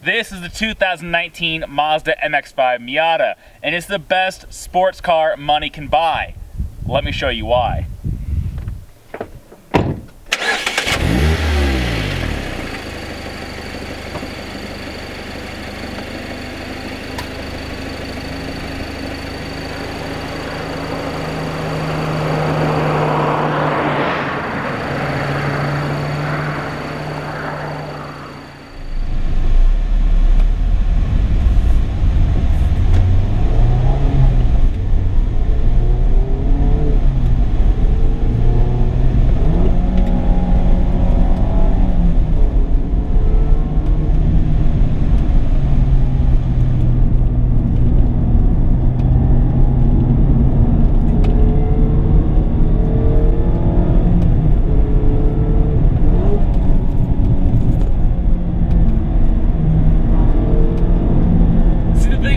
This is the 2019 Mazda MX-5 Miata, and it's the best sports car money can buy. Let me show you why.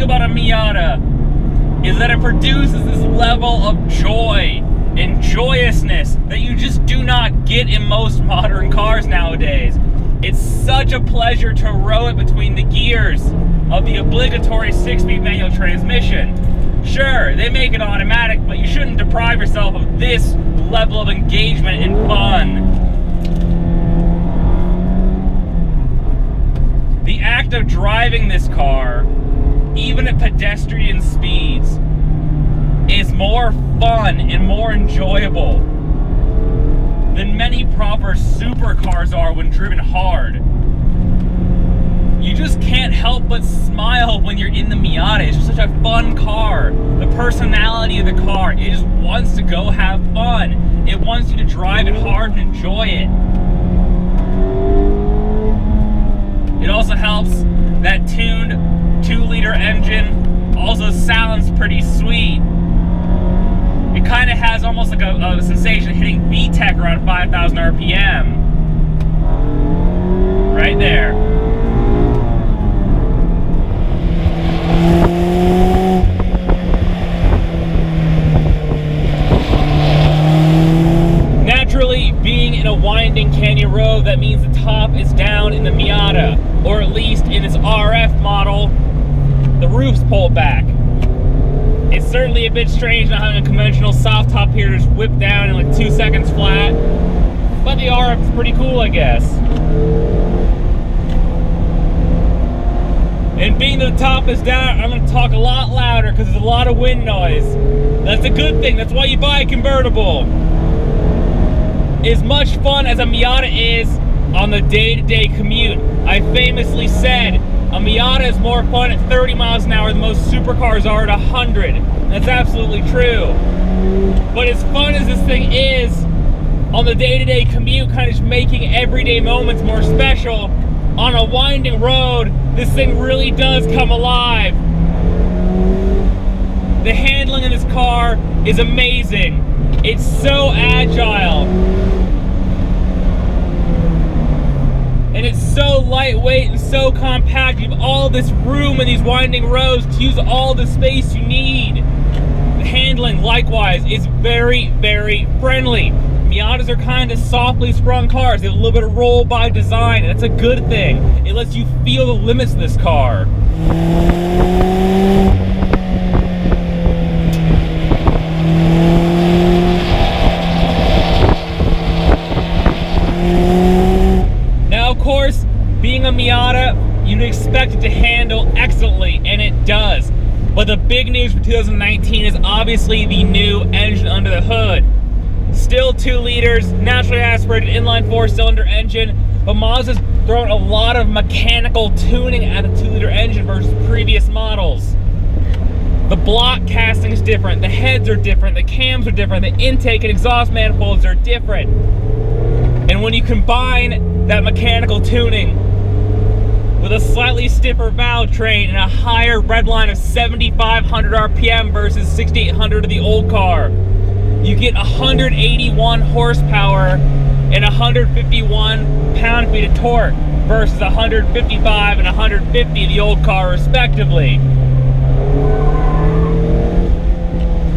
About a Miata is that it produces this level of joy and joyousness that you just do not get in most modern cars nowadays. It's such a pleasure to row it between the gears of the obligatory 6-speed manual transmission. Sure, they make it automatic, but you shouldn't deprive yourself of this level of engagement and fun. The act of driving this car, even at pedestrian speeds, is more fun and more enjoyable than many proper supercars are when driven hard. You just can't help but smile when you're in the Miata. It's just such a fun car. The personality of the car, it just wants to go have fun. It wants you to drive it hard and enjoy it. It also helps that tuned 2-liter engine also sounds pretty sweet. It kind of has almost like a sensation hitting VTEC around 5,000 RPM. Right there. Naturally, being in a winding canyon road, that means the top is down in the Miata, or at least in its RF model, the roof's pulled back. It's certainly a bit strange not having a conventional soft top here to just whip down in like 2 seconds flat, but the RF is pretty cool, I guess. And being that the top is down, I'm going to talk a lot louder because there's a lot of wind noise. That's a good thing, that's why you buy a convertible. As much fun as a Miata is on the day-to-day commute, I famously said a Miata is more fun at 30 miles an hour than most supercars are at 100. That's absolutely true. But as fun as this thing is on the day-to-day commute, kind of just making everyday moments more special, on a winding road, this thing really does come alive. The handling in this car is amazing. It's so agile. And it's so lightweight and so compact. You have all this room in these winding roads to use all the space you need. The handling, likewise, is very, very friendly. Miatas are kind of softly sprung cars. They have a little bit of roll by design, and that's a good thing. It lets you feel the limits of this car. Now, of course, being a Miata, you'd expect it to handle excellently, and it does. But the big news for 2019 is obviously the new engine under the hood. Still 2 liters, naturally aspirated inline 4-cylinder engine, but Mazda's thrown a lot of mechanical tuning at the 2-liter engine versus previous models. The block casting is different, the heads are different, the cams are different, the intake and exhaust manifolds are different. And when you combine that mechanical tuning with a slightly stiffer valvetrain and a higher redline of 7,500 RPM versus 6,800 of the old car, you get 181 horsepower and 151 pound-feet of torque versus 155 and 150 of the old car, respectively.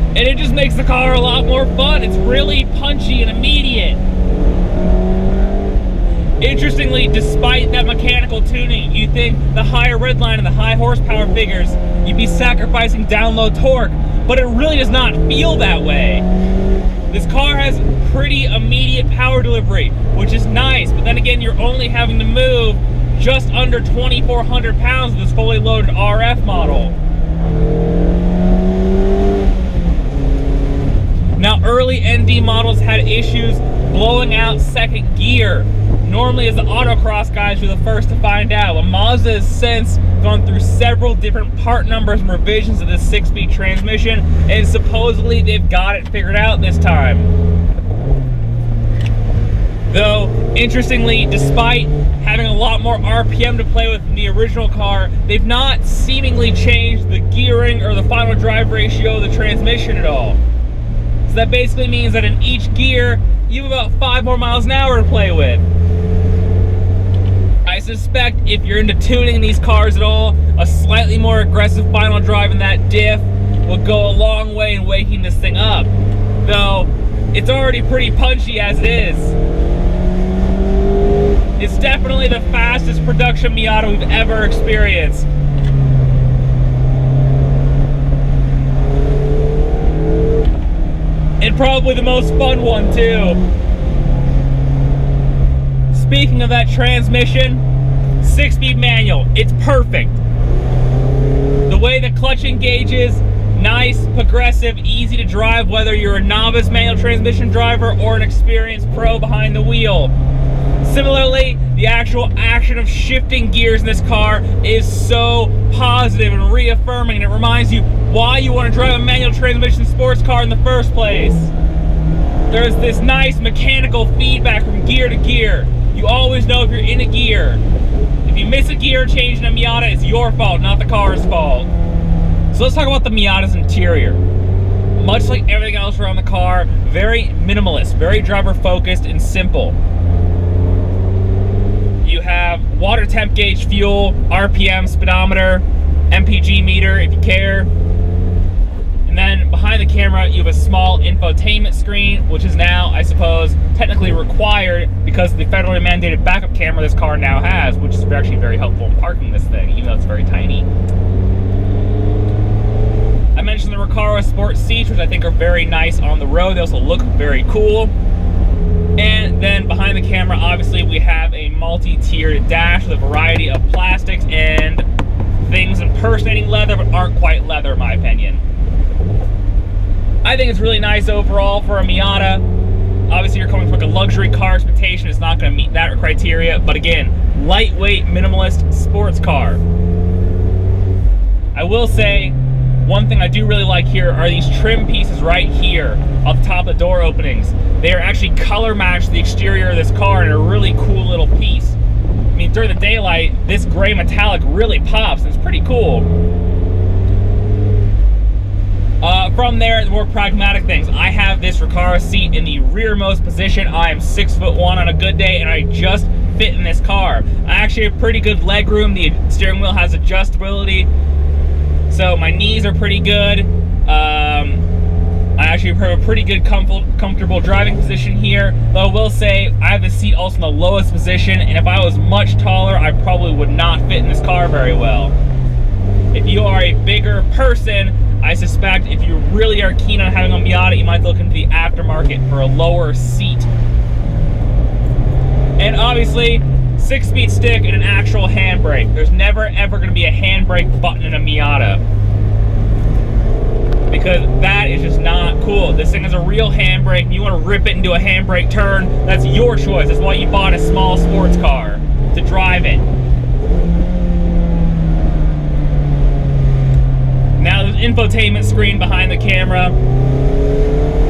And it just makes the car a lot more fun. It's really punchy and immediate. Interestingly, despite that mechanical tuning, you think the higher redline and the high horsepower figures, you'd be sacrificing down low torque, but it really does not feel that way. This car has pretty immediate power delivery, which is nice, but then again, you're only having to move just under 2,400 pounds with this fully loaded RF model. Now, early ND models had issues blowing out second gear. Normally, as the autocross guys, you're the first to find out. But Mazda has since gone through several different part numbers and revisions of this 6-speed transmission, and supposedly they've got it figured out this time. Though, interestingly, despite having a lot more RPM to play with in the original car, they've not seemingly changed the gearing or the final drive ratio of the transmission at all. So that basically means that in each gear, you have about 5 more miles an hour to play with. I suspect if you're into tuning these cars at all, a slightly more aggressive final drive in that diff will go a long way in waking this thing up. Though, it's already pretty punchy as it is. It's definitely the fastest production Miata we've ever experienced. And probably the most fun one too. Speaking of that transmission, 6-speed manual, it's perfect. The way the clutch engages, nice, progressive, easy to drive whether you're a novice manual transmission driver or an experienced pro behind the wheel. Similarly, the actual action of shifting gears in this car is so positive and reaffirming, and it reminds you why you want to drive a manual transmission sports car in the first place. There's this nice mechanical feedback from gear to gear. You always know if you're in a gear. If you miss a gear change in a Miata, it's your fault, not the car's fault. So let's talk about the Miata's interior. Much like everything else around the car, very minimalist, very driver focused and simple. You have water temp gauge, fuel, RPM, speedometer, MPG meter if you care. And then behind the camera, you have a small infotainment screen, which is now, I suppose, technically required because of the federally mandated backup camera this car now has, which is actually very helpful in parking this thing, even though it's very tiny. I mentioned the Recaro Sport seats, which I think are very nice on the road. They also look very cool. And then behind the camera, obviously, we have a multi-tiered dash with a variety of plastics and things impersonating leather, but aren't quite leather, in my opinion. I think it's really nice overall for a Miata. Obviously, you're coming from like a luxury car expectation. It's not going to meet that criteria. But again, lightweight, minimalist sports car. I will say, one thing I do really like here are these trim pieces right here off the top of the door openings. They are actually color matched to the exterior of this car in a really cool little piece. I mean, during the daylight, this gray metallic really pops, and it's pretty cool. From there, the more pragmatic things. I have this Recaro seat in the rearmost position. I am 6'1" on a good day, and I just fit in this car. I actually have pretty good leg room. The steering wheel has adjustability, so my knees are pretty good. I actually have a pretty good comfortable driving position here, though I will say I have the seat also in the lowest position, and if I was much taller, I probably would not fit in this car very well. If you are a bigger person, I suspect if you really are keen on having a Miata, you might look into the aftermarket for a lower seat. And obviously, 6-speed stick and an actual handbrake. There's never ever going to be a handbrake button in a Miata, because that is just not cool. This thing has a real handbrake. If you want to rip it and do a handbrake turn, that's your choice. That's why you bought a small sports car, to drive it. Now there's an infotainment screen behind the camera.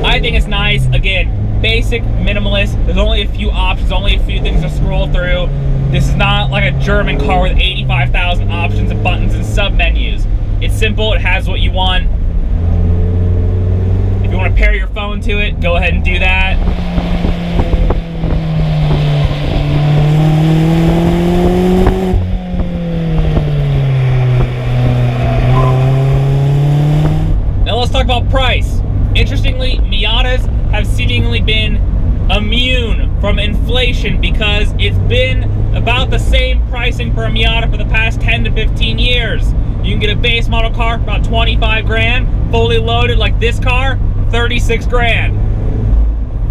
I think it's nice. Again, basic, minimalist. There's only a few options, only a few things to scroll through. This is not like a German car with 85,000 options and buttons and sub-menus. It's simple, it has what you want. If you want to pair your phone to it, go ahead and do that. Now let's talk about price. Interestingly, Miatas have seemingly been immune from inflation because it's been about the same pricing for a Miata for the past 10 to 15 years. You can get a base model car for about 25 grand, fully loaded like this car, 36 grand.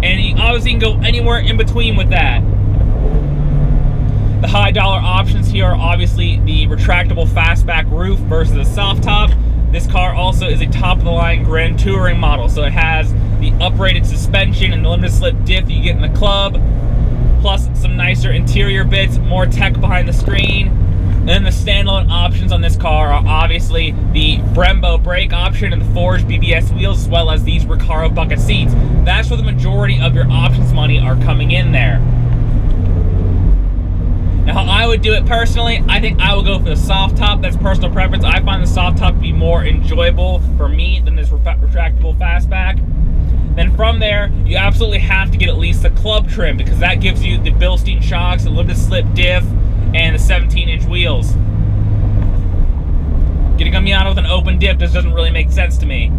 And you obviously can go anywhere in between with that. The high dollar options here are obviously the retractable fastback roof versus a soft top. This car also is a top of the line Grand Touring model, so it has the uprated suspension and the limited slip diff that you get in the club, plus some nicer interior bits, more tech behind the screen. And then the standalone options on this car are obviously the Brembo brake option and the forged BBS wheels, as well as these Recaro bucket seats. That's where the majority of your options money are coming in there. Now, how I would do it personally, I think I will go for the soft top. That's personal preference. I find the soft top to be more enjoyable for me than this retractable fastback. Then from there, you absolutely have to get at least the club trim because that gives you the Bilstein shocks, the limited slip diff, and the 17-inch wheels. Getting a Miata with an open diff just doesn't really make sense to me.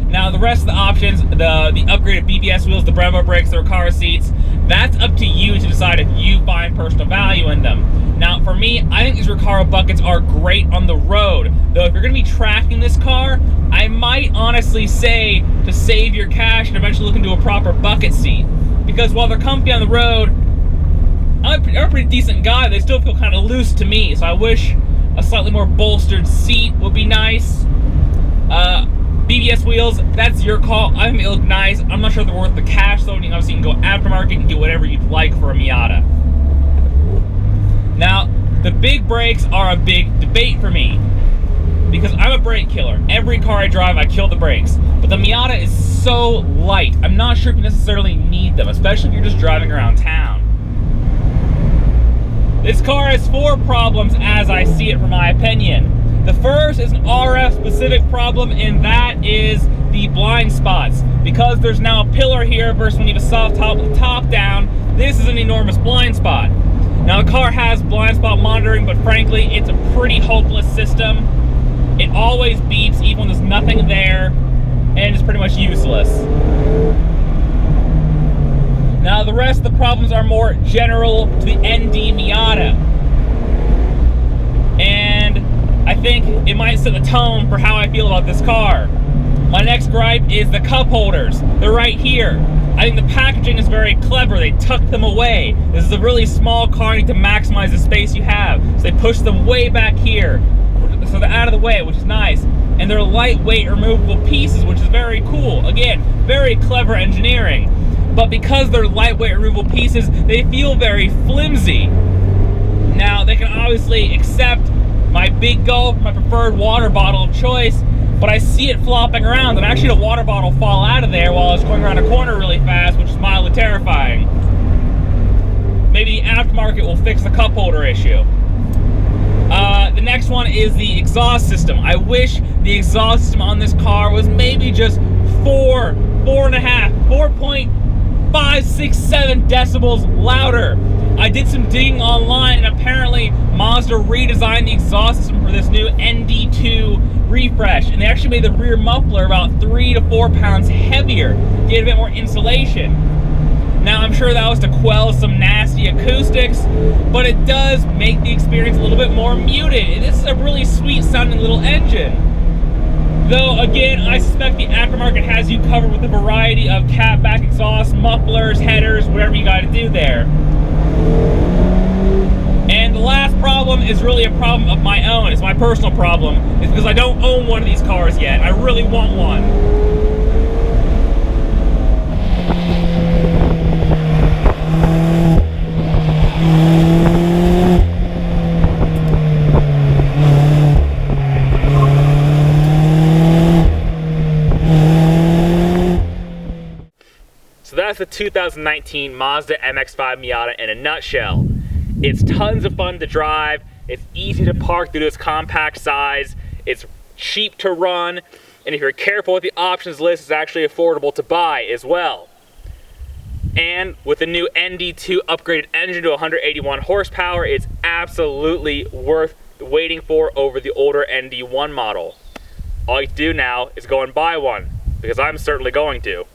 Now, the rest of the options, the upgraded BBS wheels, the Brembo brakes, the Recaro seats, that's up to you to decide if you find personal value in them. Now, for me, I think these Recaro buckets are great on the road. Though, if you're going to be tracking this car, I might honestly say to save your cash and eventually look into a proper bucket seat. Because while they're comfy on the road, I'm a pretty decent guy. They still feel kind of loose to me. So I wish a slightly more bolstered seat would be nice. BBS wheels, that's your call. I think they look nice. I'm not sure they're worth the cash, though. Obviously, you can go aftermarket and do whatever you'd like for a Miata. Now, the big brakes are a big debate for me because I'm a brake killer. Every car I drive, I kill the brakes. But the Miata is so light, I'm not sure if you necessarily need them, especially if you're just driving around town. This car has 4 problems as I see it, from my opinion. The first is an RF-specific problem, and that is the blind spots. Because there's now a pillar here versus when you have a soft top with the top down, this is an enormous blind spot. Now, the car has blind spot monitoring, but frankly, it's a pretty hopeless system. It always beeps even when there's nothing there, and it's pretty much useless. Now, the rest of the problems are more general to the ND Miata. And I think it might set the tone for how I feel about this car. My next gripe is the cup holders. They're right here. I think the packaging is very clever. They tuck them away. This is a really small car. You need to maximize the space you have. So they push them way back here. So they're out of the way, which is nice. And they're lightweight removable pieces, which is very cool. Again, very clever engineering. But because they're lightweight removable pieces, they feel very flimsy. Now, they can obviously accept my big gulp, my preferred water bottle of choice, but I see it flopping around, and actually the water bottle fall out of there while I was going around a corner really fast, which is mildly terrifying. Maybe the aftermarket will fix the cup holder issue. The next one is the exhaust system. I wish the exhaust system on this car was maybe just 4.567 decibels louder. I did some digging online, and apparently Mazda redesigned the exhaust system for this new ND2 refresh, and they actually made the rear muffler about 3 to 4 pounds heavier to get a bit more insulation. Now, I'm sure that was to quell some nasty acoustics, but it does make the experience a little bit more muted. And this is a really sweet sounding little engine. Though, again, I suspect the aftermarket has you covered with a variety of catback exhaust, mufflers, headers, whatever you gotta do there. And the last problem is really a problem of my own. It's my personal problem. It's because I don't own one of these cars yet. I really want one. So that's the 2019 Mazda MX-5 Miata in a nutshell. It's tons of fun to drive, it's easy to park due to its compact size, it's cheap to run, and if you're careful with the options list, it's actually affordable to buy as well. And with the new ND2 upgraded engine to 181 horsepower, it's absolutely worth waiting for over the older ND1 model. All you have to do now is go and buy one, because I'm certainly going to.